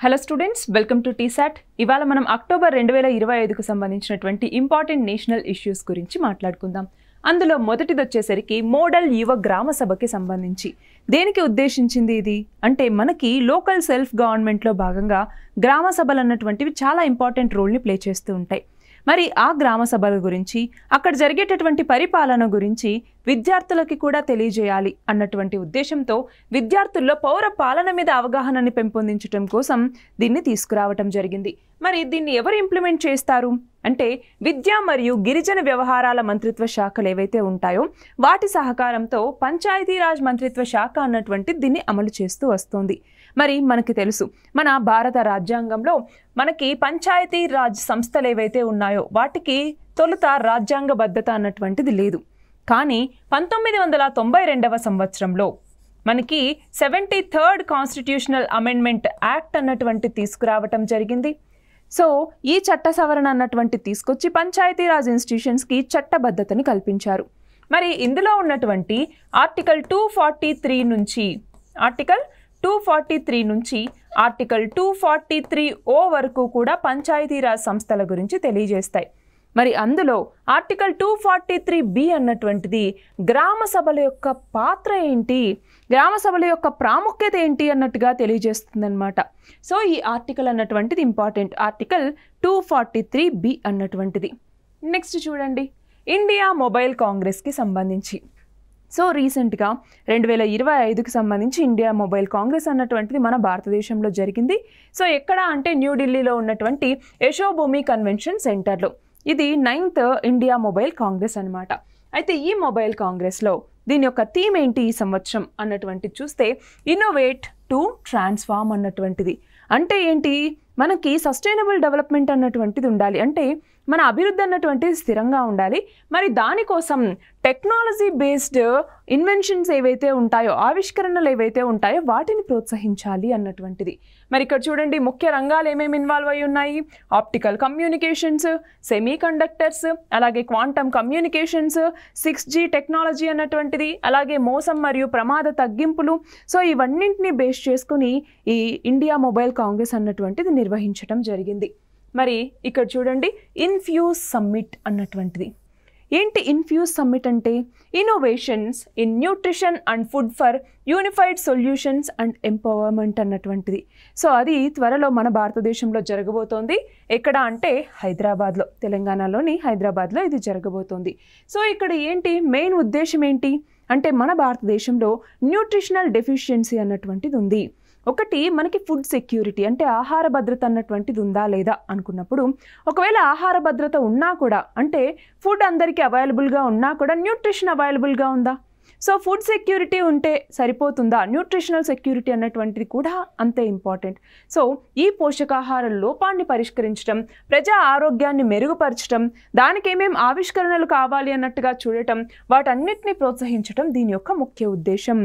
Hello students, welcome to T-SAT. ఇవాళ మనం October 2025కు సంబంధించినటువంటి ఇంపార్టెంట్ నేషనల్ ఇష్యూస్ గురించి మాట్లాడుకుందాం. అందులో మొదటిది వచ్చేసరికి మోడల్ యువ గ్రామ సభకి సంబంధించి. దేనికి ఉద్దేశించింది ఇది అంటే, మనకి లోకల్ సెల్ఫ్ గవర్నమెంట్లో భాగంగా గ్రామ సభలు అన్నటువంటివి చాలా ఇంపార్టెంట్ రోల్ని ప్లే చేస్తూ ఉంటాయి. మరి ఆ గ్రామ సభల గురించి, అక్కడ జరిగేటటువంటి పరిపాలన గురించి విద్యార్థులకి కూడా తెలియజేయాలి అన్నటువంటి ఉద్దేశంతో విద్యార్థుల్లో పౌర పాలన మీద అవగాహనని పెంపొందించడం కోసం దీన్ని తీసుకురావటం జరిగింది. మరి దీన్ని ఎవరు ఇంప్లిమెంట్ చేస్తారు అంటే, విద్యా మరియు గిరిజన వ్యవహారాల మంత్రిత్వ శాఖలు ఏవైతే ఉంటాయో వాటి సహకారంతో పంచాయతీరాజ్ మంత్రిత్వ శాఖ అన్నటువంటి దీన్ని అమలు చేస్తూ వస్తుంది. మరి మనకి తెలుసు, మన భారత రాజ్యాంగంలో మనకి పంచాయతీరాజ్ సంస్థలు ఏవైతే ఉన్నాయో వాటికి తొలుత రాజ్యాంగబద్ధత అన్నటువంటిది లేదు. కానీ 1992వ సంవత్సరంలో మనకి 73rd కాన్స్టిట్యూషనల్ అమెండ్మెంట్ యాక్ట్ అన్నటువంటి తీసుకురావటం జరిగింది. సో ఈ చట్ట సవరణ అన్నటువంటి తీసుకొచ్చి పంచాయతీరాజ్ ఇన్స్టిట్యూషన్స్కి చట్టబద్ధతని కల్పించారు. మరి ఇందులో ఉన్నటువంటి ఆర్టికల్ 243 నుంచి ఆర్టికల్ 243O వరకు కూడా పంచాయతీరాజ్ సంస్థల గురించి తెలియజేస్తాయి. మరి అందులో ఆర్టికల్ 243B అన్నటువంటిది గ్రామ సభల యొక్క పాత్ర ఏంటి, గ్రామ సభల యొక్క ప్రాముఖ్యత ఏంటి అన్నట్టుగా తెలియజేస్తుందన్నమాట. సో ఈ ఆర్టికల్ అన్నటువంటిది ఇంపార్టెంట్, ఆర్టికల్ 243B అన్నటువంటిది. నెక్స్ట్ చూడండి, ఇండియా మొబైల్ కాంగ్రెస్కి సంబంధించి. సో రీసెంట్గా 2025కి సంబంధించి ఇండియా మొబైల్ కాంగ్రెస్ అన్నటువంటిది మన భారతదేశంలో జరిగింది. సో ఎక్కడ అంటే న్యూఢిల్లీలో ఉన్నటువంటి యశోభూమి కన్వెన్షన్ సెంటర్లో. ఇది 9th ఇండియా మొబైల్ కాంగ్రెస్ అనమాట. అయితే ఈ మొబైల్ కాంగ్రెస్లో దీని యొక్క థీమ్ ఏంటి ఈ సంవత్సరం అన్నటువంటిది చూస్తే, ఇన్నోవేట్ టు ట్రాన్స్ఫార్మ్ అన్నటువంటిది. అంటే ఏంటి, మనకి సస్టైనబుల్ డెవలప్మెంట్ అన్నటువంటిది ఉండాలి, అంటే మన అభివృద్ధి అన్నటువంటిది స్థిరంగా ఉండాలి. మరి దానికోసం టెక్నాలజీ బేస్డ్ ఇన్వెన్షన్స్ ఏవైతే ఉంటాయో, ఆవిష్కరణలు ఏవైతే ఉంటాయో వాటిని ప్రోత్సహించాలి అన్నటువంటిది. మరి ఇక్కడ చూడండి, ముఖ్య రంగాలు ఏమేమి ఇన్వాల్వ్ అయి ఉన్నాయి: ఆప్టికల్ కమ్యూనికేషన్స్, సెమీ కండక్టర్స్, అలాగే క్వాంటమ్ కమ్యూనికేషన్స్, 6G టెక్నాలజీ అన్నటువంటిది, అలాగే మోసం మరియు ప్రమాద తగ్గింపులు. సో ఇవన్నింటినీ బేస్ చేసుకుని ఈ ఇండియా మొబైల్ కాంగ్రెస్ అన్నటువంటిది నిర్వహించడం జరిగింది. మరి ఇక్కడ చూడండి, ఇన్ఫ్యూజ్ సమ్మిట్ అన్నటువంటిది. ఏంటి ఇన్ఫ్యూజ్ సమ్మిట్ అంటే? Innovations in nutrition and food for unified solutions and empowerment అన్నటువంటిది. సో అది త్వరలో మన భారతదేశంలో జరగబోతోంది. ఎక్కడ అంటే హైదరాబాద్లో, తెలంగాణలోని హైదరాబాద్లో ఇది జరగబోతోంది. సో ఇక్కడ ఏంటి మెయిన్ ఉద్దేశం ఏంటి అంటే, మన భారతదేశంలో న్యూట్రిషనల్ డెఫిషియన్సీ అన్నటువంటిది ఉంది. ఒకటి మనకి ఫుడ్ సెక్యూరిటీ అంటే ఆహార భద్రత అన్నటువంటిది ఉందా లేదా అనుకున్నప్పుడు, ఒకవేళ ఆహార భద్రత ఉన్నా కూడా, అంటే ఫుడ్ అందరికీ అవైలబుల్గా ఉన్నా కూడా న్యూట్రిషన్ అవైలబుల్గా ఉందా? సో ఫుడ్ సెక్యూరిటీ ఉంటే సరిపోతుందా? న్యూట్రిషనల్ సెక్యూరిటీ అన్నటువంటిది కూడా అంతే ఇంపార్టెంట్. సో ఈ పోషకాహార లోపాన్ని పరిష్కరించడం, ప్రజా ఆరోగ్యాన్ని మెరుగుపరచడం, దానికి ఏమేమి ఆవిష్కరణలు కావాలి అన్నట్టుగా చూడటం, వాటన్నిటిని ప్రోత్సహించడం దీని యొక్క ముఖ్య ఉద్దేశం.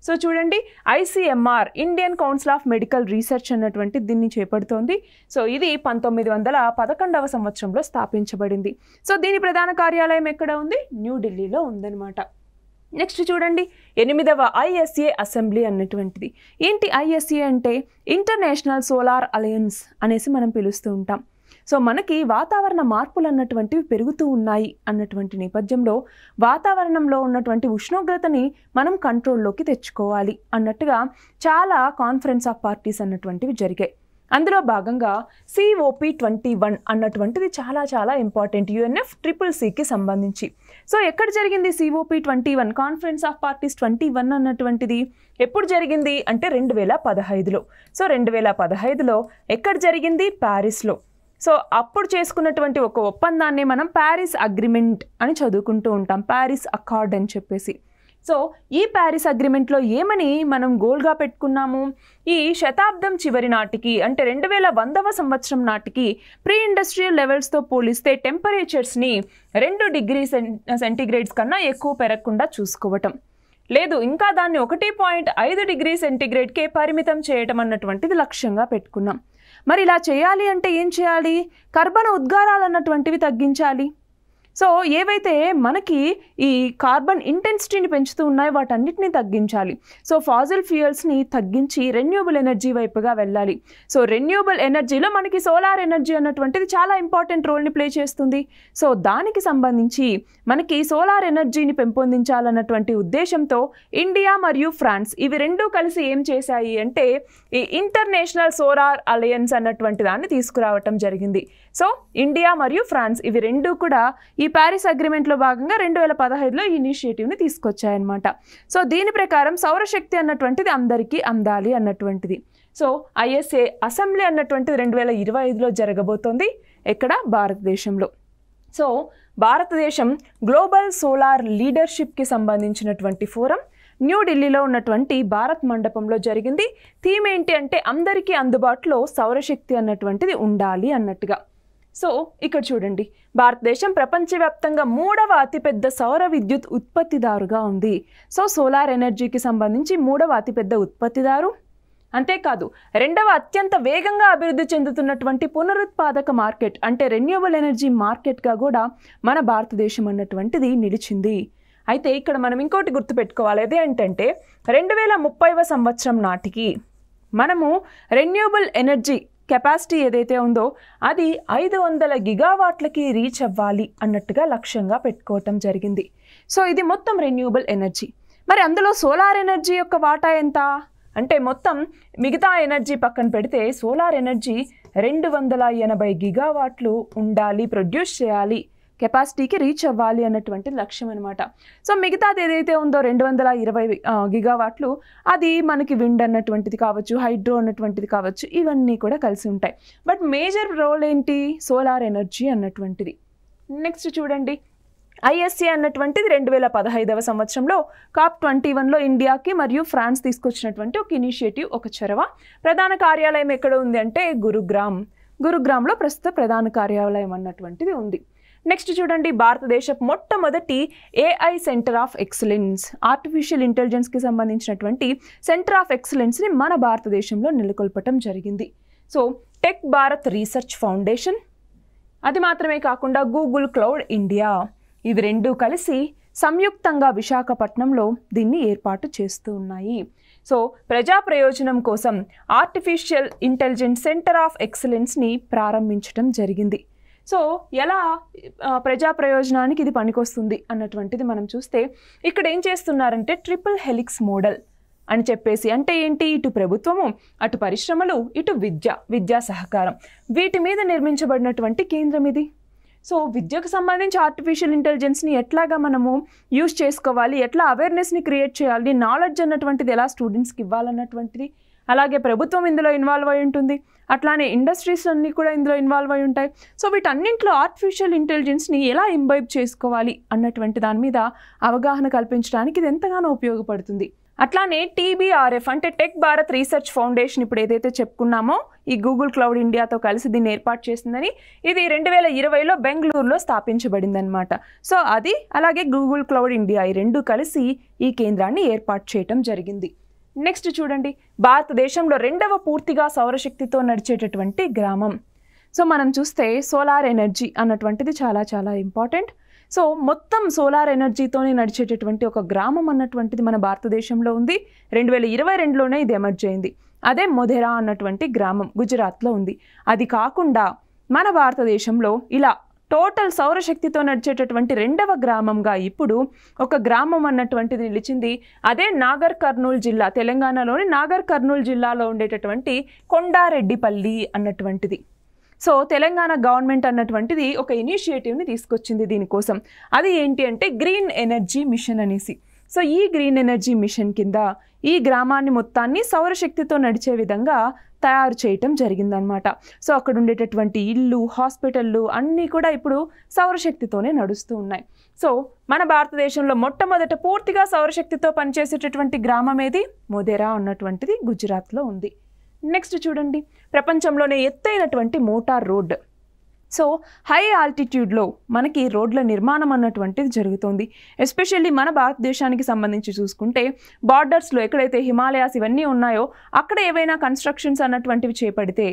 సో చూడండి, ICMR Indian council of medical research అన్నటువంటి దీన్ని చేపడుతోంది. సో ఇది 1911వ సంవత్సరంలో స్థాపించబడింది. సో దీని ప్రధాన కార్యాలయం ఎక్కడ ఉంది? న్యూఢిల్లీలో ఉందన్నమాట. నెక్స్ట్ చూడండి, 8వ ISA అసెంబ్లీ అన్నటువంటిది. ఏంటి ISA అంటే? ఇంటర్నేషనల్ సోలార్ అలయన్స్ అనేసి మనం పిలుస్తూ ఉంటాం. సో మనకి వాతావరణ మార్పులు అన్నటువంటివి పెరుగుతూ ఉన్నాయి అన్నటువంటి నేపథ్యంలో వాతావరణంలో ఉన్నటువంటి ఉష్ణోగ్రతని మనం కంట్రోల్లోకి తెచ్చుకోవాలి అన్నట్టుగా చాలా కాన్ఫరెన్స్ ఆఫ్ పార్టీస్ అన్నటువంటివి జరిగాయి. అందులో భాగంగా COP21 అన్నటువంటిది చాలా ఇంపార్టెంట్, UNFCCCకి సంబంధించి. సో ఎక్కడ జరిగింది COP21 కాన్ఫరెన్స్ ఆఫ్ పార్టీస్ 21 అన్నటువంటిది? ఎప్పుడు జరిగింది అంటే 2015లో. సో 2015లో ఎక్కడ జరిగింది? ప్యారిస్లో. సో అప్పుడు చేసుకున్నటువంటి ఒక ఒప్పందాన్ని మనం ప్యారిస్ అగ్రిమెంట్ అని చదువుకుంటూ ఉంటాం, ప్యారిస్ అకార్డ్ అని చెప్పేసి. సో ఈ ప్యారిస్ అగ్రిమెంట్లో ఏమని మనం గోల్గా పెట్టుకున్నాము? ఈ శతాబ్దం చివరి నాటికి అంటే 2100వ సంవత్సరం నాటికి ప్రీ ఇండస్ట్రియల్ లెవెల్స్తో పోలిస్తే టెంపరేచర్స్ని 2 డిగ్రీ సెంటీగ్రేడ్స్ కన్నా ఎక్కువ పెరగకుండా చూసుకోవటం లేదు, ఇంకా దాన్ని 1.5 డిగ్రీ సెంటీగ్రేడ్కే పరిమితం చేయటం అన్నటువంటిది లక్ష్యంగా పెట్టుకున్నాం. మరి ఇలా చేయాలి అంటే ఏం చేయాలి? కర్బన ఉద్గారాలు అన్నటువంటివి తగ్గించాలి. సో ఏవైతే మనకి ఈ కార్బన్ ఇంటెన్సిటీని పెంచుతూ ఉన్నాయో వాటన్నిటిని తగ్గించాలి. సో ఫాజిల్ ఫ్యూయల్స్ని తగ్గించి రెన్యూబుల్ ఎనర్జీ వైపుగా వెళ్ళాలి. సో రెన్యూబుల్ ఎనర్జీలో మనకి సోలార్ ఎనర్జీ అన్నటువంటిది చాలా ఇంపార్టెంట్ రోల్ని ప్లే చేస్తుంది. సో దానికి సంబంధించి మనకి సోలార్ ఎనర్జీని పెంపొందించాలన్నటువంటి ఉద్దేశంతో ఇండియా మరియు ఫ్రాన్స్ ఇవి రెండూ కలిసి ఏం చేశాయి అంటే ఈ ఇంటర్నేషనల్ సోలార్ అలయన్స్ అన్నటువంటి దాన్ని తీసుకురావటం జరిగింది. సో ఇండియా మరియు ఫ్రాన్స్ ఇవి రెండూ కూడా ఈ ప్యారిస్ అగ్రిమెంట్లో భాగంగా 2015లో ఈ ఇనిషియేటివ్ని తీసుకొచ్చాయన్నమాట. సో దీని ప్రకారం సౌరశక్తి అన్నటువంటిది అందరికీ అందాలి అన్నటువంటిది. సో ఐఎస్ఏ అసెంబ్లీ అన్నటువంటిది 2025లో జరగబోతోంది. ఎక్కడ? భారతదేశంలో. సో భారతదేశం గ్లోబల్ సోలార్ లీడర్షిప్కి సంబంధించినటువంటి ఫోరం న్యూఢిల్లీలో ఉన్నటువంటి భారత్ మండపంలో జరిగింది. థీమ్ ఏంటి అంటే అందరికీ అందుబాటులో సౌరశక్తి అన్నటువంటిది ఉండాలి అన్నట్టుగా. సో ఇక్కడ చూడండి, భారతదేశం ప్రపంచవ్యాప్తంగా 3వ అతిపెద్ద సౌర విద్యుత్ ఉత్పత్తిదారుగా ఉంది. సో సోలార్ ఎనర్జీకి సంబంధించి 3వ అతిపెద్ద ఉత్పత్తిదారు. అంతేకాదు 2వ అత్యంత వేగంగా అభివృద్ధి చెందుతున్నటువంటి పునరుత్పాదక మార్కెట్ అంటే రెన్యూబుల్ ఎనర్జీ మార్కెట్గా కూడా మన భారతదేశం అన్నటువంటిది నిలిచింది. అయితే ఇక్కడ మనం ఇంకోటి గుర్తుపెట్టుకోవాలి. అదేంటంటే 2030వ సంవత్సరం నాటికి మనము రెన్యూబుల్ ఎనర్జీ కెపాసిటీ ఏదైతే ఉందో అది 500 గిగావాట్లకి రీచ్ అవ్వాలి అన్నట్టుగా లక్ష్యంగా పెట్టుకోవటం జరిగింది. సో ఇది మొత్తం రెన్యూబుల్ ఎనర్జీ. మరి అందులో సోలార్ ఎనర్జీ యొక్క వాటా ఎంత అంటే మొత్తం మిగతా ఎనర్జీ పక్కన పెడితే సోలార్ ఎనర్జీ 280 గిగావాట్లు ఉండాలి, ప్రొడ్యూస్ చేయాలి, కెపాసిటీకి రీచ్ అవ్వాలి అన్నటువంటి లక్ష్యం అనమాట. సో మిగతాది ఏదైతే ఉందో 220 గిగావాట్లు అది మనకి విండ్ అన్నటువంటిది కావచ్చు, హైడ్రో అన్నటువంటిది కావచ్చు, ఇవన్నీ కూడా కలిసి ఉంటాయి. బట్ మేజర్ రోల్ ఏంటి? సోలార్ ఎనర్జీ అన్నటువంటిది. నెక్స్ట్ చూడండి, ఐఎస్ఏ అన్నటువంటిది 2015వ సంవత్సరంలో COP21లో ఇండియాకి మరియు ఫ్రాన్స్ తీసుకొచ్చినటువంటి ఒక ఇనిషియేటివ్, ఒక చొరవ. ప్రధాన కార్యాలయం ఎక్కడ ఉంది అంటే గురుగ్రామ్లో ప్రస్తుత ప్రధాన కార్యాలయం అన్నటువంటిది ఉంది. నెక్స్ట్ చూడండి, భారతదేశం మొట్టమొదటి AI centre of excellence, artificial ఇంటెలిజెన్స్కి సంబంధించినటువంటి సెంటర్ ఆఫ్ ఎక్సలెన్స్ని మన భారతదేశంలో నెలకొల్పటం జరిగింది. So tech Bharat research foundation, అది మాత్రమే కాకుండా గూగుల్ క్లౌడ్ ఇండియా, ఇవి రెండూ కలిసి సంయుక్తంగా విశాఖపట్నంలో దీన్ని ఏర్పాటు చేస్తూ ఉన్నాయి. సో ప్రజా ప్రయోజనం కోసం ఆర్టిఫిషియల్ ఇంటెలిజెన్స్ సెంటర్ ఆఫ్ ఎక్సలెన్స్ని ప్రారంభించడం జరిగింది. సో ఎలా ప్రజా ప్రయోజనానికి ఇది పనికొస్తుంది అన్నటువంటిది మనం చూస్తే ఇక్కడ ఏం చేస్తున్నారంటే ట్రిపుల్ హెలిక్స్ మోడల్ అని చెప్పేసి, అంటే ఏంటి? ఇటు ప్రభుత్వము, అటు పరిశ్రమలు, ఇటు విద్యా సహకారం, వీటి మీద నిర్మించబడినటువంటి కేంద్రం ఇది. సో విద్యకు సంబంధించి ఆర్టిఫిషియల్ ఇంటెలిజెన్స్ని ఎట్లాగా మనము యూజ్ చేసుకోవాలి, ఎట్లా అవేర్నెస్ని క్రియేట్ చేయాలి, నాలెడ్జ్ అన్నటువంటిది ఎలా స్టూడెంట్స్కి ఇవ్వాలన్నటువంటిది, అలాగే ప్రభుత్వం ఇందులో ఇన్వాల్వ్ అయి ఉంటుంది, అట్లానే ఇండస్ట్రీస్ అన్నీ కూడా ఇందులో ఇన్వాల్వ్ అయి ఉంటాయి. సో వీటన్నింటిలో ఆర్టిఫిషియల్ ఇంటెలిజెన్స్ని ఎలా ఇంబైబ్ చేసుకోవాలి అన్నటువంటి దాని మీద అవగాహన కల్పించడానికి ఇది ఎంతగానో ఉపయోగపడుతుంది. అట్లానే TBRF అంటే టెక్ భారత్ రీసెర్చ్ ఫౌండేషన్ ఇప్పుడు ఏదైతే చెప్పుకున్నామో ఈ గూగుల్ క్లౌడ్ ఇండియాతో కలిసి దీన్ని ఏర్పాటు చేసిందని, ఇది 2020లో బెంగళూరులో స్థాపించబడింది అనమాట. సో అది అలాగే గూగుల్ క్లౌడ్ ఇండియా ఈ రెండు కలిసి ఈ కేంద్రాన్ని ఏర్పాటు చేయటం జరిగింది. నెక్స్ట్ చూడండి, భారతదేశంలో 2వ పూర్తిగా సౌరశక్తితో నడిచేటటువంటి గ్రామం. సో మనం చూస్తే సోలార్ ఎనర్జీ అన్నటువంటిది చాలా చాలా ఇంపార్టెంట్. సో మొత్తం సోలార్ ఎనర్జీతోనే నడిచేటటువంటి ఒక గ్రామం అన్నటువంటిది మన భారతదేశంలో ఉంది. 2022లోనే ఇది ఎమర్జ్ అయింది. అదే మొధేరా అన్నటువంటి గ్రామం గుజరాత్లో ఉంది. అది కాకుండా మన భారతదేశంలో ఇలా టోటల్ సౌరశక్తితో నడిచేటటువంటి 2వ గ్రామంగా ఇప్పుడు ఒక గ్రామం అన్నటువంటిది నిలిచింది. అదే నాగర్ కర్నూల్ జిల్లా, తెలంగాణలోని నాగర్ కర్నూల్ జిల్లాలో ఉండేటటువంటి కొండారెడ్డిపల్లి అన్నటువంటిది. సో తెలంగాణ గవర్నమెంట్ అన్నటువంటిది ఒక ఇనిషియేటివ్ని తీసుకొచ్చింది దీనికోసం. అది ఏంటి అంటే గ్రీన్ ఎనర్జీ మిషన్ అనేసి. సో ఈ గ్రీన్ ఎనర్జీ మిషన్ కింద ఈ గ్రామాన్ని మొత్తాన్ని సౌరశక్తితో నడిచే విధంగా తయారు చేయటం జరిగిందనమాట. సో అక్కడ ఉండేటటువంటి ఇల్లు, హాస్పిటళ్ళు అన్నీ కూడా ఇప్పుడు సౌరశక్తితోనే నడుస్తూ ఉన్నాయి. సో మన భారతదేశంలో మొట్టమొదట పూర్తిగా సౌరశక్తితో పనిచేసేటటువంటి గ్రామం ఏది? మొధేరా అన్నటువంటిది గుజరాత్లో ఉంది. నెక్స్ట్ చూడండి, ప్రపంచంలోనే ఎత్తైనటువంటి మోటార్ రోడ్. సో హై ఆల్టిట్యూడ్లో మనకి రోడ్ల నిర్మాణం అన్నటువంటిది జరుగుతుంది. ఎస్పెషల్లీ మన భారతదేశానికి సంబంధించి చూసుకుంటే బార్డర్స్లో ఎక్కడైతే హిమాలయాస్ ఇవన్నీ ఉన్నాయో అక్కడ ఏవైనా కన్స్ట్రక్షన్స్ అన్నటువంటివి చేపడితే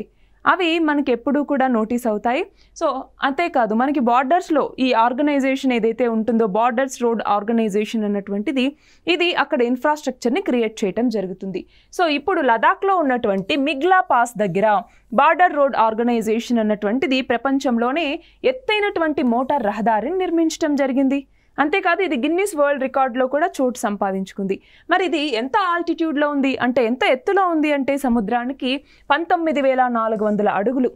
అవి మనకి ఎప్పుడూ కూడా నోటీస్ అవుతాయి. సో అంతేకాదు మనకి బార్డర్స్లో ఈ ఆర్గనైజేషన్ ఏదైతే ఉంటుందో బార్డర్స్ రోడ్ ఆర్గనైజేషన్ అన్నటువంటిది ఇది అక్కడ ఇన్ఫ్రాస్ట్రక్చర్ని క్రియేట్ చేయడం జరుగుతుంది. సో ఇప్పుడు లదాఖ్లో ఉన్నటువంటి మిగ్లా పాస్ దగ్గర బార్డర్ రోడ్ ఆర్గనైజేషన్ అన్నటువంటిది ప్రపంచంలోనే ఎత్తైనటువంటి మోటార్ రహదారిని నిర్మించడం జరిగింది. అంతేకాదు ఇది గిన్నిస్ వరల్డ్ రికార్డులో కూడా చోటు సంపాదించుకుంది. మరి ఇది ఎంత ఆల్టిట్యూడ్లో ఉంది అంటే ఎంత ఎత్తులో ఉంది అంటే సముద్రానికి 19,400 అడుగులు.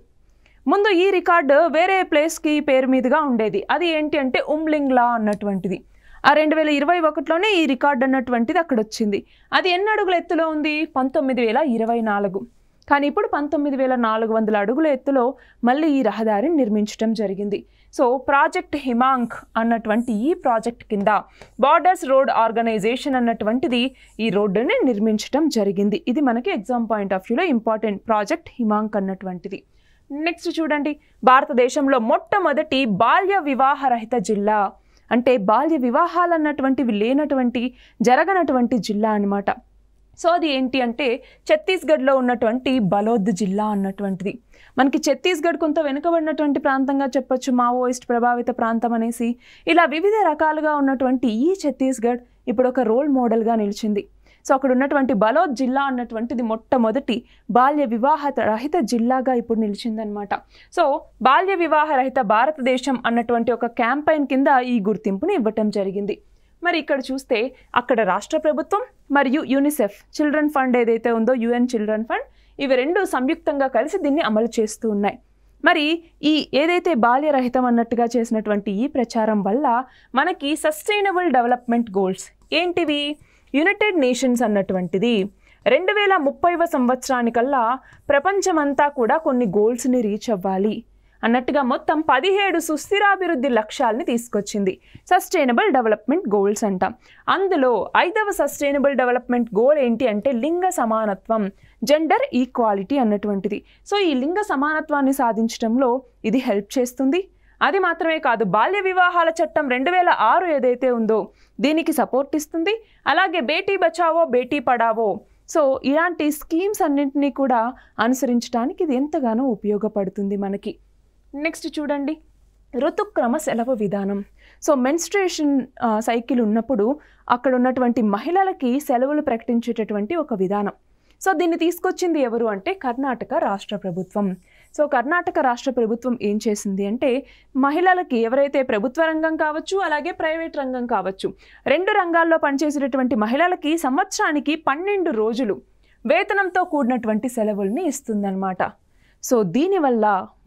ముందు ఈ రికార్డు వేరే ప్లేస్కి పేరు మీదుగా ఉండేది. అది ఏంటి అంటే ఉమ్లింగ్లా అన్నటువంటిది. ఆ 2021లోనే ఈ రికార్డు అన్నటువంటిది అక్కడ వచ్చింది. అది ఎన్ని అడుగుల ఎత్తులో ఉంది? 19,024. కానీ ఇప్పుడు 19,400 అడుగుల ఎత్తులో మళ్ళీ ఈ రహదారిని నిర్మించడం జరిగింది. సో ప్రాజెక్ట్ హిమాంక్ అన్నటువంటి ఈ ప్రాజెక్ట్ కింద బార్డర్స్ రోడ్ ఆర్గనైజేషన్ అన్నటువంటిది ఈ రోడ్డుని నిర్మించడం జరిగింది. ఇది మనకి ఎగ్జామ్ పాయింట్ ఆఫ్ వ్యూలో ఇంపార్టెంట్ ప్రాజెక్ట్ హిమాంక్ అన్నటువంటిది. నెక్స్ట్ చూడండి, భారతదేశంలో మొట్టమొదటి బాల్య వివాహరహిత జిల్లా అంటే బాల్య వివాహాలు అన్నటువంటివి లేనటువంటి జరగనటువంటి జిల్లా అన్నమాట. సో అది ఏంటి అంటే ఛత్తీస్గఢ్లో ఉన్నటువంటి బలోద్ జిల్లా అన్నటువంటిది. మనకి ఛత్తీస్గఢ్ కొంత వెనుకబడినటువంటి ప్రాంతంగా చెప్పొచ్చు, మావోయిస్ట్ ప్రభావిత ప్రాంతం అనేసి. ఇలా వివిధ రకాలుగా ఉన్నటువంటి ఈ ఛత్తీస్గఢ్ ఇప్పుడు ఒక రోల్ మోడల్గా నిలిచింది. సో అక్కడ ఉన్నటువంటి బలోద్ జిల్లా అన్నటువంటిది మొట్టమొదటి బాల్య వివాహ రహిత జిల్లాగా ఇప్పుడు నిలిచిందనమాట. సో బాల్య వివాహ రహిత భారతదేశం అన్నటువంటి ఒక క్యాంపెయిన్ కింద ఈ గుర్తింపుని ఇవ్వటం జరిగింది. మరి ఇక్కడ చూస్తే అక్కడ రాష్ట్ర ప్రభుత్వం మరియు యూనిసెఫ్ చిల్డ్రన్ ఫండ్ ఏదైతే ఉందో యుఎన్ చిల్డ్రన్ ఫండ్ ఇవి రెండు సంయుక్తంగా కలిసి దీన్ని అమలు చేస్తూ ఉన్నాయి. మరి ఈ ఏదైతే బాల్యరహితం అన్నట్టుగా చేసినటువంటి ఈ ప్రచారం వల్ల మనకి సస్టైనబుల్ డెవలప్మెంట్ గోల్స్ ఏంటివి? యునైటెడ్ నేషన్స్ అన్నటువంటిది 2030వ సంవత్సరానికల్లా ప్రపంచమంతా కూడా కొన్ని గోల్స్ని రీచ్ అవ్వాలి అన్నట్టుగా మొత్తం 17 సుస్థిరాభివృద్ధి లక్ష్యాలని తీసుకొచ్చింది. సస్టైనబుల్ డెవలప్మెంట్ గోల్స్ అంటాం. అందులో 5వ సస్టైనబుల్ డెవలప్మెంట్ గోల్ ఏంటి అంటే లింగ సమానత్వం, జెండర్ ఈక్వాలిటీ అన్నటువంటిది. సో ఈ లింగ సమానత్వాన్ని సాధించడంలో ఇది హెల్ప్ చేస్తుంది. అది మాత్రమే కాదు, బాల్య వివాహాల చట్టం 2006 ఏదైతే ఉందో దీనికి సపోర్ట్ ఇస్తుంది. అలాగే బేటీ బచావో బేటీ పడావో సో ఇలాంటి స్కీమ్స్ అన్నింటినీ కూడా అనుసరించడానికి ఇది ఎంతగానో ఉపయోగపడుతుంది మనకి. నెక్స్ట్ చూడండి, ఋతుక్రమ సెలవు విధానం. సో మెన్స్ట్రుయేషన్ సైకిల్ ఉన్నప్పుడు అక్కడ ఉన్నటువంటి మహిళలకి సెలవులు ప్రకటించేటటువంటి ఒక విధానం. సో దీన్ని తీసుకొచ్చింది ఎవరు అంటే కర్ణాటక రాష్ట్ర ప్రభుత్వం. సో కర్ణాటక రాష్ట్ర ప్రభుత్వం ఏం చేసింది అంటే మహిళలకి ఎవరైతే ప్రభుత్వ రంగం కావచ్చు అలాగే ప్రైవేట్ రంగం కావచ్చు రెండు రంగాల్లో పనిచేసేటటువంటి మహిళలకి సంవత్సరానికి 12 రోజులు వేతనంతో కూడినటువంటి సెలవుల్ని ఇస్తుందన్నమాట. సో దీనివల్ల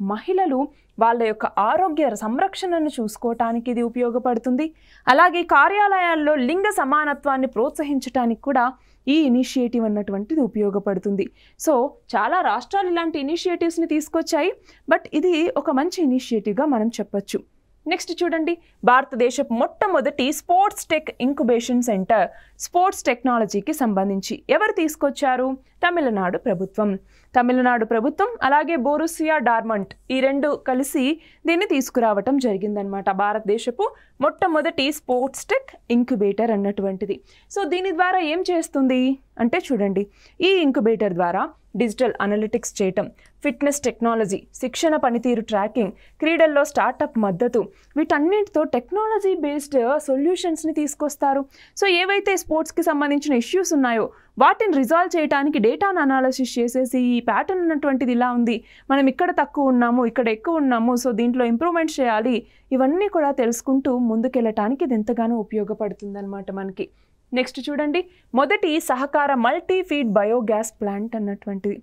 మహిళలు వాళ్ళ యొక్క ఆరోగ్య సంరక్షణను చూసుకోవటానికి ఇది ఉపయోగపడుతుంది. అలాగే కార్యాలయాల్లో లింగ సమానత్వాన్ని ప్రోత్సహించడానికి కూడా ఈ ఇనిషియేటివ్ అన్నటువంటిది ఉపయోగపడుతుంది. సో చాలా రాష్ట్రాలు ఇలాంటి ఇనిషియేటివ్స్ని తీసుకొచ్చాయి. బట్ ఇది ఒక మంచి ఇనిషియేటివ్గా మనం చెప్పొచ్చు. నెక్స్ట్ చూడండి, భారతదేశపు మొట్టమొదటి sports tech incubation centre sports టెక్నాలజీకి సంబంధించి ఎవరు తీసుకొచ్చారు? తమిళనాడు ప్రభుత్వం. తమిళనాడు ప్రభుత్వం అలాగే బోరుసియా డార్మంట్ ఈ రెండు కలిసి దీన్ని తీసుకురావటం జరిగిందనమాట. భారతదేశపు మొట్టమొదటి స్పోర్ట్స్ టెక్ ఇంక్యుబేటర్ అన్నటువంటిది. సో దీని ద్వారా ఏం చేస్తుంది అంటే చూడండి, ఈ ఇంక్యుబేటర్ ద్వారా డిజిటల్ అనలిటిక్స్ చేయటం, ఫిట్నెస్ టెక్నాలజీ, శిక్షణ పనితీరు ట్రాకింగ్, క్రీడల్లో స్టార్టప్ మద్దతు, వీటన్నిటితో టెక్నాలజీ బేస్డ్ సొల్యూషన్స్ని తీసుకొస్తారు. సో ఏవైతే స్పోర్ట్స్కి సంబంధించిన ఇష్యూస్ ఉన్నాయో వాటిని రిజాల్వ్ చేయడానికి డేటాను అనాలిసిస్ చేసేసి ఈ ప్యాటర్న్ అన్నటువంటిది ఇలా ఉంది, మనం ఇక్కడ తక్కువ ఉన్నాము, ఇక్కడ ఎక్కువ ఉన్నాము, సో దీంట్లో ఇంప్రూవ్మెంట్ చేయాలి, ఇవన్నీ కూడా తెలుసుకుంటూ ముందుకెళ్ళటానికి ఇది ఎంతగానో ఉపయోగపడుతుంది అనమాట మనకి. నెక్స్ట్ చూడండి, మొదటి సహకార మల్టీ ఫీడ్ బయోగ్యాస్ ప్లాంట్ అన్నటువంటిది.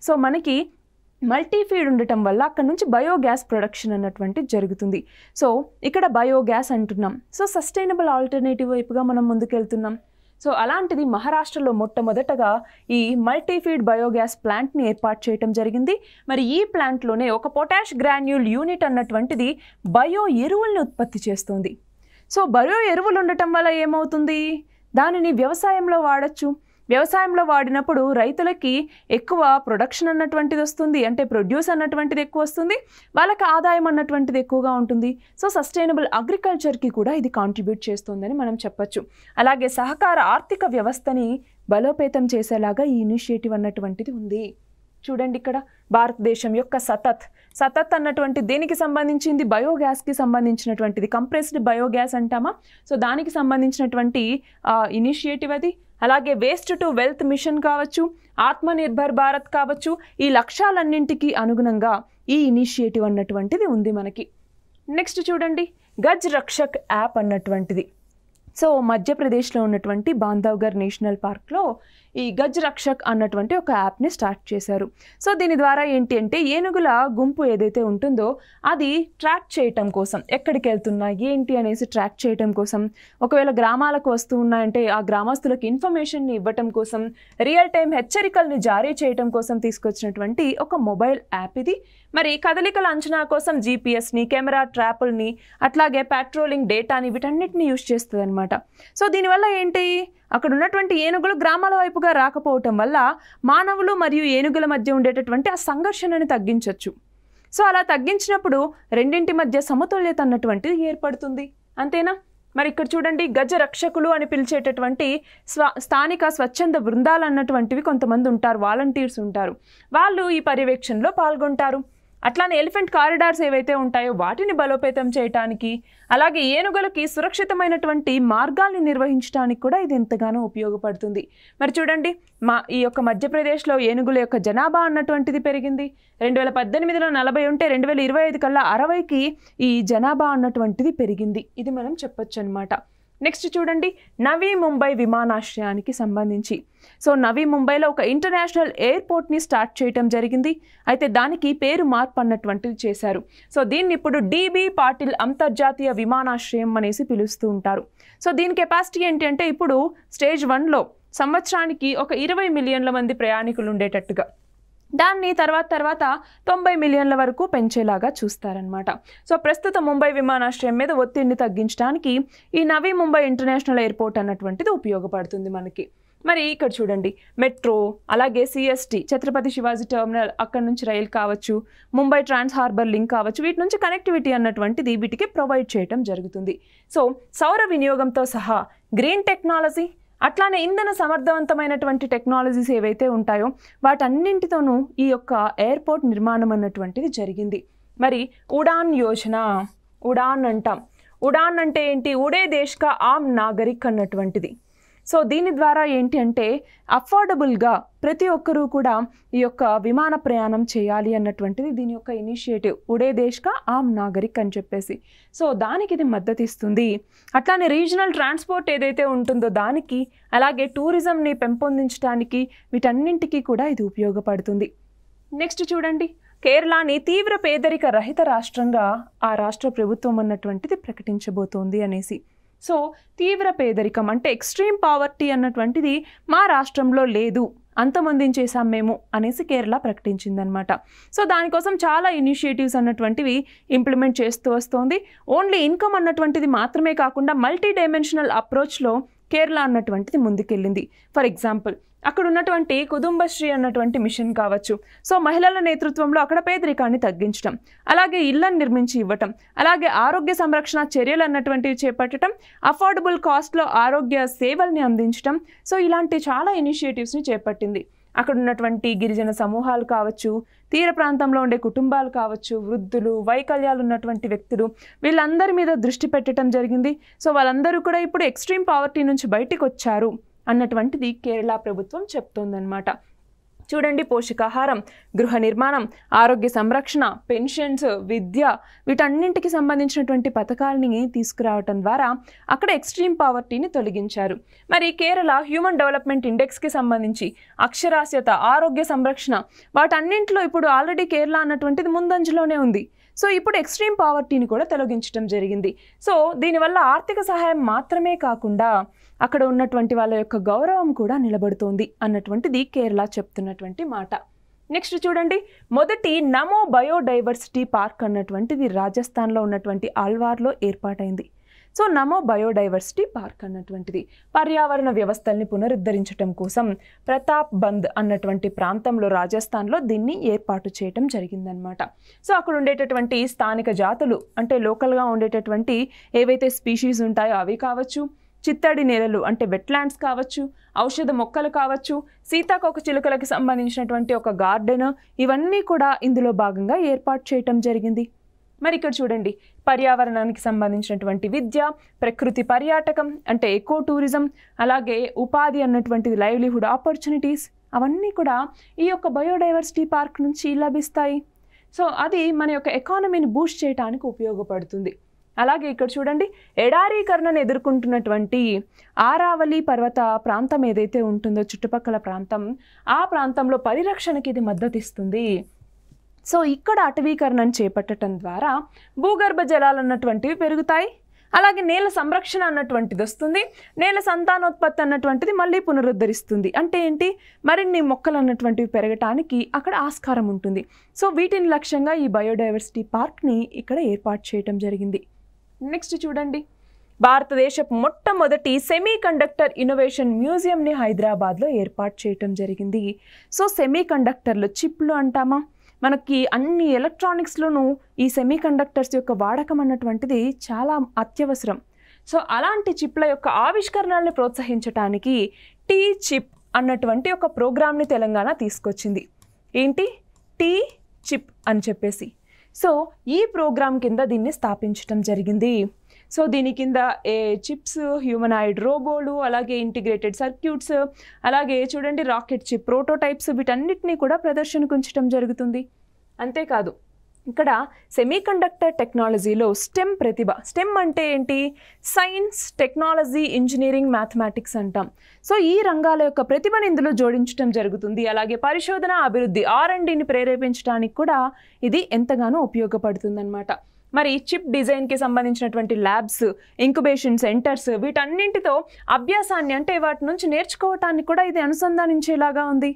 సో మనకి మల్టీ ఫీడ్ ఉండటం వల్ల అక్కడ నుంచి బయోగ్యాస్ ప్రొడక్షన్ అన్నటువంటిది జరుగుతుంది. సో ఇక్కడ బయోగ్యాస్ అంటున్నాం. సో సస్టైనబుల్ ఆల్టర్నేటివ్ వైపుగా మనం ముందుకెళ్తున్నాం. సో అలాంటిది మహారాష్ట్రలో మొట్టమొదటగా ఈ మల్టీ ఫీడ్ బయోగ్యాస్ ప్లాంట్ని ఏర్పాటు చేయడం జరిగింది. మరి ఈ ప్లాంట్లోనే ఒక పొటాష్ గ్రాన్యూల్ యూనిట్ అన్నటువంటిది బయో ఎరువుల్ని ఉత్పత్తి చేస్తుంది. సో బయో ఎరువులు ఉండటం వల్ల ఏమవుతుంది, దానిని వ్యవసాయంలో వాడచ్చు. వ్యవసాయంలో వాడినప్పుడు రైతులకి ఎక్కువ ప్రొడక్షన్ అన్నటువంటిది వస్తుంది, అంటే ప్రొడ్యూస్ అన్నటువంటిది ఎక్కువ వస్తుంది, వాళ్ళకి ఆదాయం అన్నటువంటిది ఎక్కువగా ఉంటుంది. సో సస్టైనబుల్ అగ్రికల్చర్కి కూడా ఇది కాంట్రిబ్యూట్ చేస్తుందని మనం చెప్పచ్చు. అలాగే సహకార ఆర్థిక వ్యవస్థని బలోపేతం చేసేలాగా ఈ ఇనిషియేటివ్ అన్నటువంటిది ఉంది. చూడండి ఇక్కడ భారతదేశం యొక్క సతత్ అన్నటువంటి దేనికి సంబంధించింది, బయోగ్యాస్కి సంబంధించినటువంటిది, కంప్రెస్డ్ బయోగ్యాస్ అంటామా, సో దానికి సంబంధించినటువంటి ఇనిషియేటివ్ అది. అలాగే వేస్ట్ టు వెల్త్ మిషన్ కావచ్చు, ఆత్మనిర్భర్ భారత్ కావచ్చు, ఈ లక్ష్యాలన్నింటికి అనుగుణంగా ఈ ఇనిషియేటివ్ అన్నటువంటిది ఉంది మనకి. నెక్స్ట్ చూడండి గజ్ రక్షక్ యాప్ అన్నటువంటిది. సో మధ్యప్రదేశ్లో ఉన్నటువంటి బాంధవ్గర్ నేషనల్ పార్క్లో ఈ గజ్ రక్షక్ అన్నటువంటి ఒక యాప్ని స్టార్ట్ చేశారు. సో దీని ద్వారా ఏంటి అంటే ఏనుగుల గుంపు ఏదైతే ఉంటుందో అది ట్రాక్ చేయటం కోసం, ఎక్కడికి వెళ్తున్నాయి ఏంటి అనేసి ట్రాక్ చేయటం కోసం, ఒకవేళ గ్రామాలకు వస్తూ ఉన్నాయంటే ఆ గ్రామస్తులకు ఇన్ఫర్మేషన్ని ఇవ్వటం కోసం, రియల్ టైం హెచ్చరికల్ని జారీ చేయటం కోసం తీసుకొచ్చినటువంటి ఒక మొబైల్ యాప్ ఇది. మరి కదలికల అంచనా కోసం జీపీఎస్ని, కెమెరా ట్రాపుల్ని, అట్లాగే పెట్రోలింగ్ డేటాని వీటన్నిటిని యూజ్ చేస్తుంది అనమాట. సో దీనివల్ల ఏంటి, అక్కడ ఉన్నటువంటి ఏనుగులు గ్రామాల వైపుగా రాకపోవటం వల్ల మానవులు మరియు ఏనుగుల మధ్య ఉండేటటువంటి ఆ సంఘర్షణని తగ్గించవచ్చు. సో అలా తగ్గించినప్పుడు రెండింటి మధ్య సమతుల్యత అన్నటువంటిది ఏర్పడుతుంది. అంతేనా? మరి ఇక్కడ చూడండి గజ రక్షకులు అని పిలిచేటటువంటి స్థానిక స్వచ్ఛంద బృందాలు అన్నటువంటివి కొంతమంది ఉంటారు, వాలంటీర్స్ ఉంటారు. వాళ్ళు ఈ పర్యవేక్షణలో పాల్గొంటారు. అట్లానే ఎలిఫెంట్ కారిడార్స్ ఏవైతే ఉంటాయో వాటిని బలోపేతం చేయడానికి, అలాగే ఏనుగులకి సురక్షితమైనటువంటి మార్గాల్ని నిర్వహించడానికి కూడా ఇది ఎంతగానో ఉపయోగపడుతుంది. మరి చూడండి ఈ యొక్క మధ్యప్రదేశ్లో ఏనుగుల యొక్క జనాభా అన్నటువంటిది పెరిగింది. 2018లో 40 ఉంటే 2025 కల్లా 60కి ఈ జనాభా అన్నటువంటిది పెరిగింది. ఇది మనం చెప్పొచ్చు అనమాట. నెక్స్ట్ చూడండి నవీ ముంబై విమానాశ్రయానికి సంబంధించి. సో నవీ ముంబైలో ఒక ఇంటర్నేషనల్ ఎయిర్పోర్ట్ని స్టార్ట్ చేయటం జరిగింది. అయితే దానికి పేరు మార్పు అన్నటువంటిది చేశారు. సో దీన్ని ఇప్పుడు డిబి పాటిల్ అంతర్జాతీయ విమానాశ్రయం అనేసి పిలుస్తూ ఉంటారు. సో దీని కెపాసిటీ ఏంటి అంటే ఇప్పుడు స్టేజ్ 1లో సంవత్సరానికి ఒక 20 మిలియన్ల మంది ప్రయాణికులు ఉండేటట్టుగా, దాన్ని తర్వాత 90 మిలియన్ల వరకు పెంచేలాగా చూస్తారనమాట. సో ప్రస్తుత ముంబై విమానాశ్రయం మీద ఒత్తిడిని తగ్గించడానికి ఈ నవీ ముంబై ఇంటర్నేషనల్ ఎయిర్పోర్ట్ అన్నటువంటిది ఉపయోగపడుతుంది మనకి. మరి ఇక్కడ చూడండి మెట్రో, అలాగే సిఎస్టీ ఛత్రపతి శివాజీ టెర్మినల్, అక్కడ నుంచి రైలు కావచ్చు, ముంబై ట్రాన్స్ హార్బర్ లింక్ కావచ్చు, వీటి నుంచి కనెక్టివిటీ అన్నటువంటిది వీటికి ప్రొవైడ్ చేయడం జరుగుతుంది. సో సౌర వినియోగంతో సహా గ్రీన్ టెక్నాలజీ, అట్లానే ఇంధన సమర్థవంతమైనటువంటి టెక్నాలజీస్ ఏవైతే ఉంటాయో వాటన్నింటితోనూ ఈ యొక్క ఎయిర్పోర్ట్ నిర్మాణం అన్నటువంటిది జరిగింది. మరి ఉడాన్ యోజన, ఉడాన్ అంటాం. ఉడాన్ అంటే ఏంటి, ఉడే దేశ్ కా ఆమ్ నాగరిక్ అన్నటువంటిది. సో దీని ద్వారా ఏంటి అంటే అఫోర్డబుల్గా ప్రతి ఒక్కరూ కూడా ఈ యొక్క విమాన ప్రయాణం చేయాలి అన్నటువంటిది దీని యొక్క ఇనిషియేటివ్, ఉడే దేశ్ కా ఆమ్ నాగరిక్ అని చెప్పేసి. సో దానికి ఇది మద్దతు ఇస్తుంది. అట్లానే రీజనల్ ట్రాన్స్పోర్ట్ ఏదైతే ఉంటుందో దానికి, అలాగే టూరిజంని పెంపొందించడానికి వీటన్నింటికీ కూడా ఇది ఉపయోగపడుతుంది. నెక్స్ట్ చూడండి కేరళని తీవ్ర పేదరిక రహిత రాష్ట్రంగా ఆ రాష్ట్ర ప్రభుత్వం అన్నటువంటిది ప్రకటించబోతోంది అనేసి. సో తీవ్ర పేదరికం అంటే ఎక్స్ట్రీమ్ పావర్టీ అన్నటువంటిది మా రాష్ట్రంలో లేదు, అంతమొందించేసాం మేము అనేసి కేరళ ప్రకటించిందనమాట. సో దానికోసం చాలా ఇనిషియేటివ్స్ అన్నటువంటివి ఇంప్లిమెంట్ చేస్తూ వస్తోంది. ఓన్లీ ఇన్కమ్ అన్నటువంటిది మాత్రమే కాకుండా మల్టీ డైమెన్షనల్ అప్రోచ్లో కేరళ అన్నటువంటిది ముందుకెళ్ళింది. ఫర్ ఎగ్జాంపుల్ అక్కడ ఉన్నటువంటి కుటుంబశ్రీ అన్నటువంటి మిషన్ కావచ్చు. సో మహిళల నేతృత్వంలో అక్కడ పేదరికాన్ని తగ్గించడం, అలాగే ఇళ్లను నిర్మించి ఇవ్వటం, అలాగే ఆరోగ్య సంరక్షణ చర్యలు అన్నటువంటివి చేపట్టడం, అఫోర్డబుల్ కాస్ట్లో ఆరోగ్య సేవల్ని అందించడం. సో ఇలాంటి చాలా ఇనిషియేటివ్స్ని చేపట్టింది. అక్కడ ఉన్నటువంటి గిరిజన సమూహాలు కావచ్చు, తీర ప్రాంతంలో ఉండే కుటుంబాలు కావచ్చు, వృద్ధులు, వైకల్యాలు ఉన్నటువంటి వ్యక్తులు, వీళ్ళందరి మీద దృష్టి పెట్టడం జరిగింది. సో వాళ్ళందరూ కూడా ఇప్పుడు ఎక్స్ట్రీమ్ పావర్టీ నుంచి బయటికి వచ్చారు అన్నటువంటిది కేరళ ప్రభుత్వం చెప్తోందన్నమాట. చూడండి పోషకాహారం, గృహ నిర్మాణం, ఆరోగ్య సంరక్షణ, పెన్షన్స్, విద్య వీటన్నింటికి సంబంధించినటువంటి పథకాలని తీసుకురావటం ద్వారా అక్కడ ఎక్స్ట్రీమ్ పావర్టీని తొలగించారు. మరి కేరళ హ్యూమన్ డెవలప్మెంట్ ఇండెక్స్కి సంబంధించి అక్షరాస్యత, ఆరోగ్య సంరక్షణ వాటన్నింటిలో ఇప్పుడు ఆల్రెడీ కేరళ అన్నటువంటిది ముందంజలోనే ఉంది. సో ఇప్పుడు ఎక్స్ట్రీమ్ పావర్టీని కూడా తొలగించడం జరిగింది. సో దీనివల్ల ఆర్థిక సహాయం మాత్రమే కాకుండా అక్కడ ఉన్నటువంటి వాళ్ళ యొక్క గౌరవం కూడా నిలబడుతోంది అన్నటువంటిది కేరళ చెప్తున్నటువంటి మాట. నెక్స్ట్ చూడండి మొదటి నమో బయోడైవర్సిటీ పార్క్ అన్నటువంటిది రాజస్థాన్లో ఉన్నటువంటి ఆల్వార్లో ఏర్పాటైంది. సో నమో బయోడైవర్సిటీ పార్క్ అన్నటువంటిది పర్యావరణ వ్యవస్థల్ని పునరుద్ధరించడం కోసం ప్రతాప్ బంద్ అన్నటువంటి ప్రాంతంలో రాజస్థాన్లో దీన్ని ఏర్పాటు చేయటం జరిగిందనమాట. సో అక్కడ ఉండేటటువంటి స్థానిక జాతులు అంటే లోకల్గా ఉండేటటువంటి ఏవైతే స్పీషీస్ ఉంటాయో అవి కావచ్చు, చిత్తడి నేలలు అంటే వెట్లాండ్స్ కావచ్చు, ఔషధ మొక్కలు కావచ్చు, సీతాకోక చిలుకలకు సంబంధించినటువంటి ఒక గార్డెన్, ఇవన్నీ కూడా ఇందులో భాగంగా ఏర్పాటు చేయటం జరిగింది. మరి ఇక్కడ చూడండి, పర్యావరణానికి సంబంధించినటువంటి విద్య, ప్రకృతి పర్యాటకం అంటే ఎకో టూరిజం, అలాగే ఉపాధి అన్నటువంటిది లైవ్లీహుడ్ ఆపర్చునిటీస్, అవన్నీ కూడా ఈ యొక్క బయోడైవర్సిటీ పార్క్ నుంచి లభిస్తాయి. సో అది మన యొక్క ఎకానమీని బూస్ట్ చేయడానికి ఉపయోగపడుతుంది. అలాగే ఇక్కడ చూడండి, ఎడారీకరణను ఎదుర్కొంటున్నటువంటి ఆరావళి పర్వత ప్రాంతం ఏదైతే ఉంటుందో చుట్టుపక్కల ప్రాంతం, ఆ ప్రాంతంలో పరిరక్షణకి ఇది మద్దతు ఇస్తుంది. సో ఇక్కడ అటవీకరణను చేపట్టడం ద్వారా భూగర్భ జలాలు అన్నటువంటివి పెరుగుతాయి, అలాగే నేల సంరక్షణ అన్నటువంటిది వస్తుంది, నేల సంతానోత్పత్తి అన్నటువంటిది మళ్ళీ పునరుద్ధరిస్తుంది. అంటే ఏంటి, మరిన్ని మొక్కలు అన్నటువంటివి పెరగటానికి అక్కడ ఆస్కారం ఉంటుంది. సో వీటిని లక్ష్యంగా ఈ బయోడైవర్సిటీ పార్క్ని ఇక్కడ ఏర్పాటు చేయడం జరిగింది. నెక్స్ట్ చూడండి, భారతదేశపు మొట్టమొదటి సెమీ కండక్టర్ ఇన్నోవేషన్ మ్యూజియంని హైదరాబాద్లో ఏర్పాటు చేయటం జరిగింది. సో సెమీ కండక్టర్లు, చిప్లు అంటామా, మనకి అన్ని ఎలక్ట్రానిక్స్లోనూ ఈ సెమీ కండక్టర్స్ యొక్క వాడకం అన్నటువంటిది చాలా అత్యవసరం. సో అలాంటి చిప్ల యొక్క ఆవిష్కరణల్ని ప్రోత్సహించడానికి టీ చిప్ అన్నటువంటి ఒక ప్రోగ్రామ్ని తెలంగాణ తీసుకొచ్చింది. ఏంటి, టీ చిప్ అని చెప్పేసి. సో ఈ ప్రోగ్రామ్ కింద దీన్ని స్థాపించడం జరిగింది. సో దీని కింద చిప్స్, హ్యూమనాయిడ్ రోబోలు, అలాగే ఇంటిగ్రేటెడ్ సర్క్యూట్స్, అలాగే చూడండి రాకెట్ చిప్ ప్రోటోటైప్స్, వీటన్నిటినీ కూడా ప్రదర్శనకు ఉంచడం జరుగుతుంది. అంతేకాదు ఇక్కడ సెమీకండక్టర్ టెక్నాలజీలో స్టెమ్ ప్రతిభ, స్టెమ్ అంటే ఏంటి, సైన్స్, టెక్నాలజీ, ఇంజనీరింగ్, మ్యాథమెటిక్స్ అంటాం. సో ఈ రంగాల యొక్క ప్రతిభను ఇందులో జోడించడం జరుగుతుంది. అలాగే పరిశోధన, అభివృద్ధి, R&Dని ప్రేరేపించడానికి కూడా ఇది ఎంతగానో ఉపయోగపడుతుంది అన్నమాట. మరి చిప్ డిజైన్కి సంబంధించినటువంటి ల్యాబ్స్, ఇంక్యుబేషన్ సెంటర్స్, వీటన్నింటితో అభ్యాసాన్ని అంటే వాటి నుంచి నేర్చుకోవటానికి కూడా ఇది అనుసంధానించేలాగా ఉంది.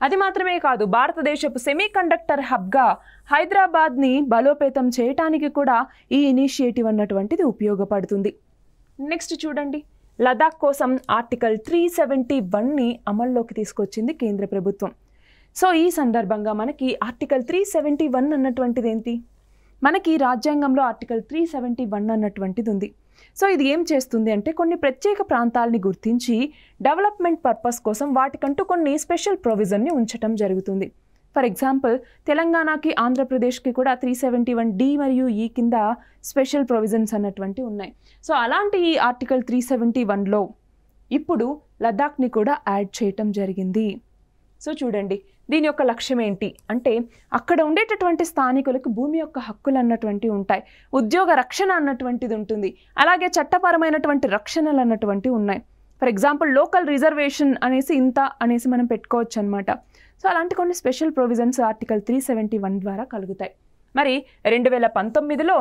అది మాత్రమే కాదు, భారతదేశపు సెమీ కండక్టర్ హబ్గా హైదరాబాద్ని బలోపేతం చేయటానికి కూడా ఈ ఇనిషియేటివ్ అన్నటువంటిది ఉపయోగపడుతుంది. నెక్స్ట్ చూడండి, లదాఖ్ కోసం ఆర్టికల్ 371ని అమల్లోకి తీసుకొచ్చింది కేంద్ర ప్రభుత్వం. సో ఈ సందర్భంగా మనకి ఆర్టికల్ 371 అన్నటువంటిది ఏంటి, మనకి రాజ్యాంగంలో ఆర్టికల్ 371 అన్నటువంటిది ఉంది. సో ఇది ఏం చేస్తుంది అంటే కొన్ని ప్రత్యేక ప్రాంతాలని గుర్తించి డెవలప్మెంట్ పర్పస్ కోసం వాటికంటూ కొన్ని స్పెషల్ ప్రొవిజన్ని ఉంచడం జరుగుతుంది. ఫర్ ఎగ్జాంపుల్ తెలంగాణకి, ఆంధ్రప్రదేశ్కి కూడా 371D మరియు E కింద స్పెషల్ ప్రొవిజన్స్ అన్నటువంటి ఉన్నాయి. సో అలాంటి ఈ ఆర్టికల్ 371లో ఇప్పుడు లదాఖ్ని కూడా యాడ్ చేయటం జరిగింది. సో చూడండి, దీని యొక్క లక్ష్యం ఏంటి అంటే అక్కడ ఉండేటటువంటి స్థానికులకు భూమి యొక్క హక్కులు అన్నటువంటివి ఉంటాయి, ఉద్యోగ రక్షణ అన్నటువంటిది ఉంటుంది, అలాగే చట్టపరమైనటువంటి రక్షణలు అన్నటువంటివి ఉన్నాయి. ఫర్ ఎగ్జాంపుల్ లోకల్ రిజర్వేషన్ అనేసి ఇంత అనేసి మనం పెట్టుకోవచ్చు అనమాట. సో అలాంటి కొన్ని స్పెషల్ ప్రొవిజన్స్ ఆర్టికల్ 371 ద్వారా కలుగుతాయి. మరి 2019లో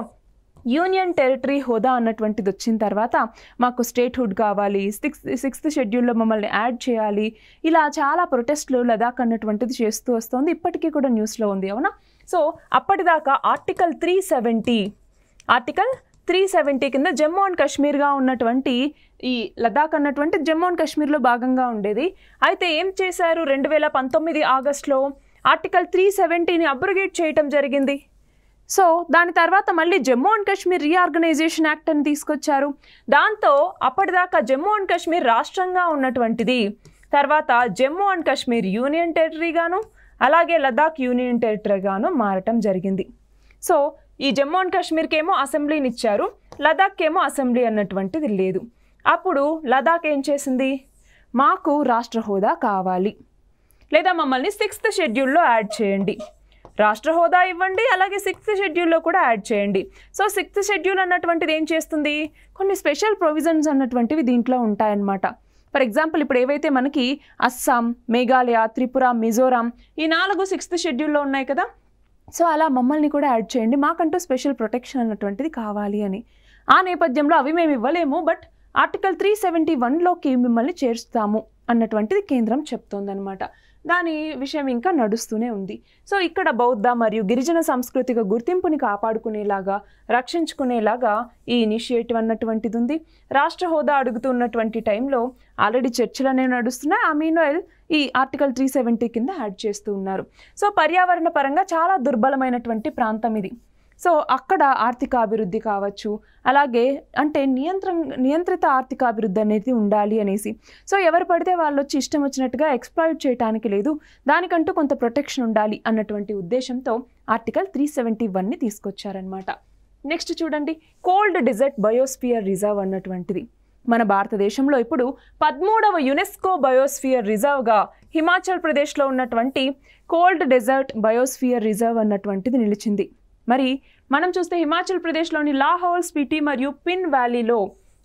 యూనియన్ టెరిటరీ హోదా అన్నటువంటిది వచ్చిన తర్వాత మాకు స్టేట్హుడ్ కావాలి, సిక్స్త్ షెడ్యూల్లో మమ్మల్ని యాడ్ చేయాలి, ఇలా చాలా ప్రొటెస్ట్లు లదాఖ్ అన్నటువంటిది చేస్తూ వస్తుంది. ఇప్పటికీ కూడా న్యూస్లో ఉంది, అవునా. సో అప్పటిదాకా ఆర్టికల్ 370 కింద జమ్మూ అండ్ కాశ్మీర్గా ఉన్నటువంటి ఈ లదాఖ్ అన్నటువంటి జమ్మూ అండ్ కాశ్మీర్లో భాగంగా ఉండేది. అయితే ఏం చేశారు, 2019 ఆగస్టులో ఆర్టికల్ 370ని అబ్రోగేట్ చేయటం జరిగింది. సో దాని తర్వాత మళ్ళీ Jammu and Kashmir reorganisation act అని తీసుకొచ్చారు. దాంతో అప్పటిదాకా జమ్మూ అండ్ కాశ్మీర్ రాష్ట్రంగా ఉన్నటువంటిది తర్వాత జమ్మూ అండ్ కాశ్మీర్ యూనియన్ టెరిటరీగాను, అలాగే లదాఖ్ యూనియన్ టెరిటరీగాను మారటం జరిగింది. సో ఈ జమ్మూ అండ్ కాశ్మీర్కి ఏమో అసెంబ్లీని ఇచ్చారు, లదాఖ్కి ఏమో అసెంబ్లీ అన్నటువంటిది లేదు. అప్పుడు లదాఖ్ ఏం చేసింది, మాకు రాష్ట్ర హోదా కావాలి, లేదా మమ్మల్ని 6th షెడ్యూల్లో యాడ్ చేయండి, రాష్ట్ర హోదా ఇవ్వండి, అలాగే 6th షెడ్యూల్లో కూడా యాడ్ చేయండి. సో 6th షెడ్యూల్ అన్నటువంటిది ఏం చేస్తుంది, కొన్ని స్పెషల్ ప్రొవిజన్స్ అన్నటువంటివి దీంట్లో ఉంటాయన్నమాట. ఫర్ ఎగ్జాంపుల్ ఇప్పుడు ఏవైతే మనకి అస్సాం, మేఘాలయ, త్రిపుర, మిజోరాం ఈ 4 6th షెడ్యూల్లో ఉన్నాయి కదా. సో అలా మమ్మల్ని కూడా యాడ్ చేయండి, మాకంటూ స్పెషల్ ప్రొటెక్షన్ అన్నటువంటిది కావాలి అని. ఆ నేపథ్యంలో అవి మేము ఇవ్వలేము, బట్ ఆర్టికల్ 371లోకి మిమ్మల్ని చేర్చుతాము అన్నటువంటిది కేంద్రం చెప్తోందనమాట. దాని విషయం ఇంకా నడుస్తూనే ఉంది. సో ఇక్కడ బౌద్ధ మరియు గిరిజన సాంస్కృతిక గుర్తింపుని కాపాడుకునేలాగా, రక్షించుకునేలాగా ఈ ఇనిషియేటివ్ అన్నటువంటిది ఉంది. రాష్ట్ర హోదా అడుగుతున్నటువంటి టైంలో ఆల్రెడీ చర్చలు అనేవి నడుస్తున్నాయి. మీన్వైల్ ఈ ఆర్టికల్ 370 కింద యాడ్ చేస్తూ ఉన్నారు. సో పర్యావరణ పరంగా చాలా దుర్బలమైనటువంటి ప్రాంతం ఇది. సో అక్కడ ఆర్థిక అభివృద్ధి కావచ్చు, అలాగే అంటే నియంత్రిత ఆర్థిక అభివృద్ధి అనేది ఉండాలి అనేసి. సో ఎవరు పడితే వాళ్ళు వచ్చి ఇష్టం వచ్చినట్టుగా ఎక్స్‌ప్లాయిట్ చేయడానికి లేదు, దానికంటూ కొంత ప్రొటెక్షన్ ఉండాలి అన్నటువంటి ఉద్దేశంతో ఆర్టికల్ 371ని తీసుకొచ్చారనమాట. నెక్స్ట్ చూడండి, కోల్డ్ డెజర్ట్ బయోస్ఫియర్ రిజర్వ్ అన్నటువంటిది. మన భారతదేశంలో ఇప్పుడు 13వ యునెస్కో బయోస్ఫియర్ రిజర్వ్గా హిమాచల్ ప్రదేశ్లో ఉన్నటువంటి కోల్డ్ డెజర్ట్ బయోస్ఫియర్ రిజర్వ్ అన్నటువంటిది నిలిచింది. మరి మనం చూస్తే హిమాచల్ ప్రదేశ్లోని లాహౌల్ స్పిటి మరియు పిన్ వ్యాలీలో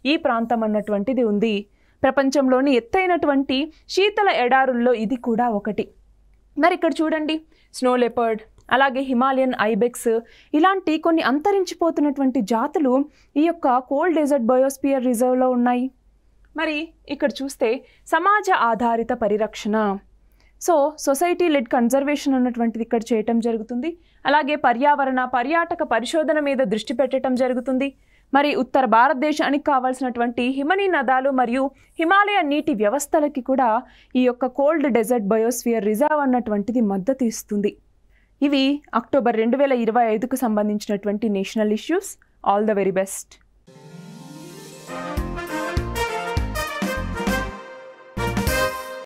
ఈ ప్రాంతం అన్నటువంటిది ఉంది. ప్రపంచంలోని ఎత్తైనటువంటి శీతల ఎడారుల్లో ఇది కూడా ఒకటి. మరి ఇక్కడ చూడండి, స్నో లెపర్డ్, అలాగే హిమాలయన్ ఐబెక్స్ ఇలాంటి కొన్ని అంతరించిపోతున్నటువంటి జాతులు ఈ యొక్క కోల్డ్ డెజర్ట్ బయోస్ఫియర్ రిజర్వ్లో ఉన్నాయి. మరి ఇక్కడ చూస్తే సమాజ ఆధారిత పరిరక్షణ, సో సొసైటీ లెడ్ కన్జర్వేషన్ అన్నటువంటిది ఇక్కడ చేయటం జరుగుతుంది. అలాగే పర్యాటక పరిశోధన మీద దృష్టి పెట్టడం జరుగుతుంది. మరి ఉత్తర భారతదేశానికి కావాల్సినటువంటి హిమనీ నదాలు మరియు హిమాలయ నీటి వ్యవస్థలకి కూడా ఈ యొక్క కోల్డ్ డెజర్ట్ బయోస్ఫియర్ రిజర్వ్ అన్నటువంటిది మద్దతు ఇస్తుంది. ఇవి అక్టోబర్ 2025కు సంబంధించినటువంటి national issues. All the very best.